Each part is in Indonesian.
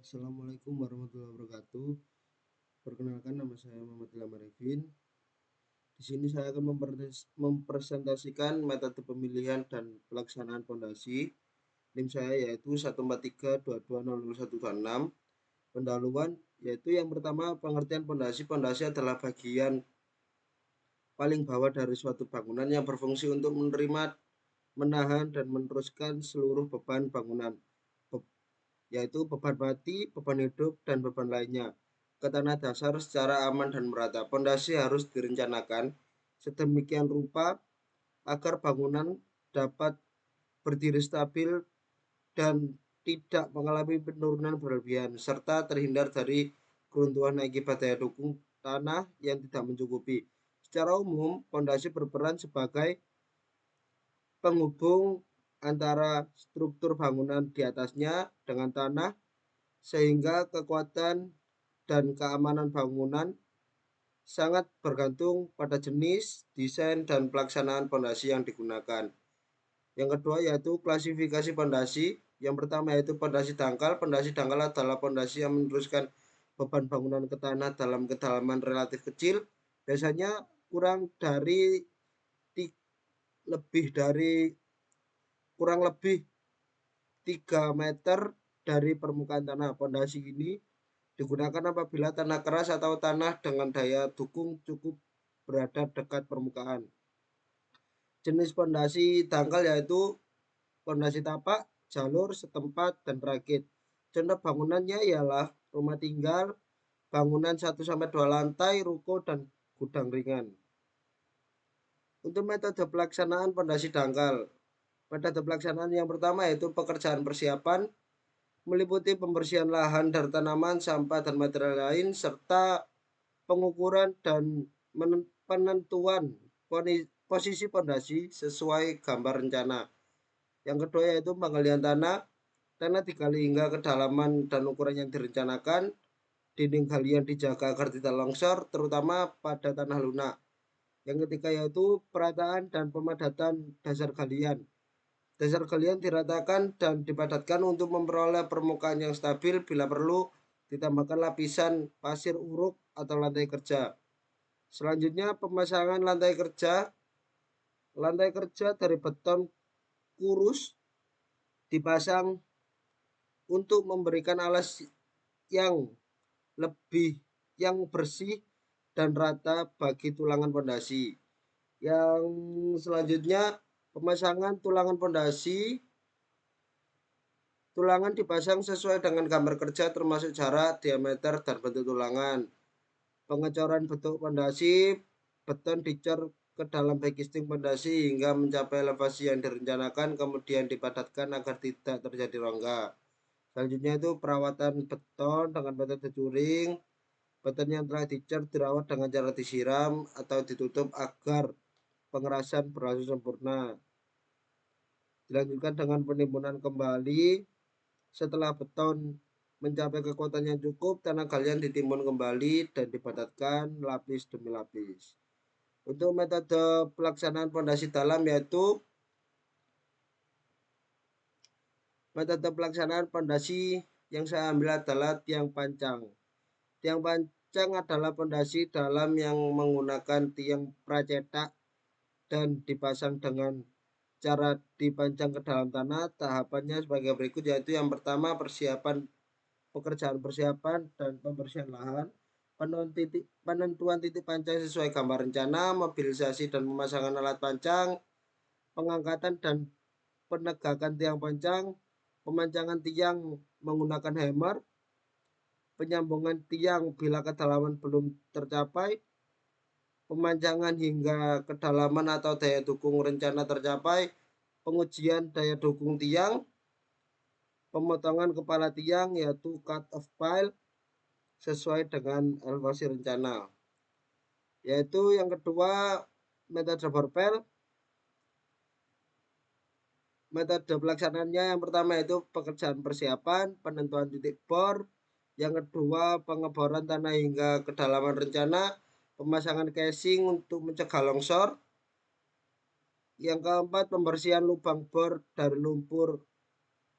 Assalamualaikum warahmatullahi wabarakatuh. Perkenalkan, nama saya Muhammad Ilham Arifin. Di sini saya akan mempresentasikan metode pemilihan dan pelaksanaan pondasi. NIM saya yaitu 143220016. Pendahuluan yaitu yang pertama, pengertian pondasi. Pondasi adalah bagian paling bawah dari suatu bangunan yang berfungsi untuk menerima, menahan, dan meneruskan seluruh beban bangunan, yaitu beban mati, beban hidup, dan beban lainnya ke tanah dasar secara aman dan merata. Pondasi harus direncanakan sedemikian rupa agar bangunan dapat berdiri stabil dan tidak mengalami penurunan berlebihan, serta terhindar dari keruntuhan akibat daya dukung tanah yang tidak mencukupi. Secara umum, pondasi berperan sebagai penghubung antara struktur bangunan di atasnya dengan tanah, sehingga kekuatan dan keamanan bangunan sangat bergantung pada jenis, desain, dan pelaksanaan pondasi yang digunakan. Yang kedua yaitu klasifikasi pondasi. Yang pertama yaitu pondasi dangkal. Pondasi dangkal adalah pondasi yang meneruskan beban bangunan ke tanah dalam kedalaman relatif kecil, biasanya lebih dari kurang lebih 3 meter dari permukaan tanah. Pondasi ini digunakan apabila tanah keras atau tanah dengan daya dukung cukup berada dekat permukaan. Jenis pondasi dangkal yaitu pondasi tapak, jalur, setempat, dan rakit. Contoh bangunannya ialah rumah tinggal, bangunan 1-2 lantai, ruko, dan gudang ringan. Untuk metode pelaksanaan pondasi dangkal. Metode pelaksanaan yang pertama yaitu pekerjaan persiapan, meliputi pembersihan lahan dan tanaman, sampah, dan material lain, serta pengukuran dan penentuan posisi pondasi sesuai gambar rencana. Yang kedua yaitu penggalian tanah. Tanah digali hingga kedalaman dan ukuran yang direncanakan. Dinding galian dijaga agar tidak longsor, terutama pada tanah lunak. Yang ketiga yaitu perataan dan pemadatan dasar galian. Dasar galian diratakan dan dipadatkan untuk memperoleh permukaan yang stabil. Bila perlu, ditambahkan lapisan pasir uruk atau lantai kerja. Selanjutnya, pemasangan lantai kerja. Lantai kerja dari beton kurus dipasang untuk memberikan alas yang bersih dan rata bagi tulangan pondasi. Yang selanjutnya, pemasangan tulangan pondasi. Tulangan dipasang sesuai dengan gambar kerja termasuk jarak, diameter, dan bentuk tulangan. Pengecoran bentuk pondasi. Beton dicor ke dalam backing pondasi hingga mencapai elevasi yang direncanakan, kemudian dipadatkan agar tidak terjadi rongga. Selanjutnya itu perawatan beton dengan metode curing. Beton yang telah dicor dirawat dengan cara disiram atau ditutup agar pengerasan berlangsung sempurna. Dilanjutkan dengan penimbunan kembali. Setelah beton mencapai kekuatan yang cukup, tanah galian ditimbun kembali dan dipadatkan lapis demi lapis. Untuk metode pelaksanaan pondasi dalam yaitu metode pelaksanaan pondasi yang saya ambil adalah tiang pancang. Tiang pancang adalah pondasi dalam yang menggunakan tiang pracetak dan dipasang dengan cara dipancang ke dalam tanah. Tahapannya sebagai berikut yaitu yang pertama pekerjaan persiapan dan pembersihan lahan, penentuan titik pancang sesuai gambar rencana, mobilisasi dan pemasangan alat pancang, pengangkatan dan penegakan tiang pancang, pemancangan tiang menggunakan hammer, penyambungan tiang bila kedalaman belum tercapai, pemancangan hingga kedalaman atau daya dukung rencana tercapai, pengujian daya dukung tiang, pemotongan kepala tiang yaitu cut off pile sesuai dengan elevasi rencana. Yaitu yang kedua metode borpel. Metode pelaksanaannya yang pertama itu pekerjaan persiapan, penentuan titik bor. Yang kedua pengeboran tanah hingga kedalaman rencana, pemasangan casing untuk mencegah longsor. Yang keempat pembersihan lubang bor dari lumpur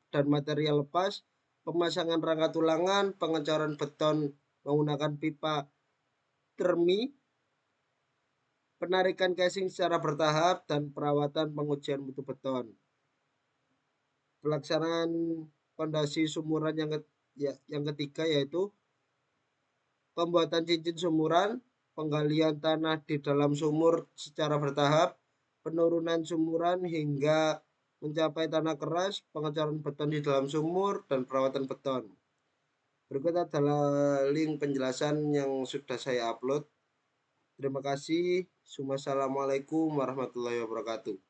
dan material lepas. pemasangan rangka tulangan, pengecoran beton menggunakan pipa termi, penarikan casing secara bertahap, dan perawatan pengujian mutu beton. Pelaksanaan fondasi sumuran yang ketiga yaitu pembuatan cincin sumuran, penggalian tanah di dalam sumur secara bertahap, penurunan sumuran hingga mencapai tanah keras, pengecoran beton di dalam sumur, dan perawatan beton. Berikut adalah link penjelasan yang sudah saya upload. Terima kasih. Wassalamualaikum warahmatullahi wabarakatuh.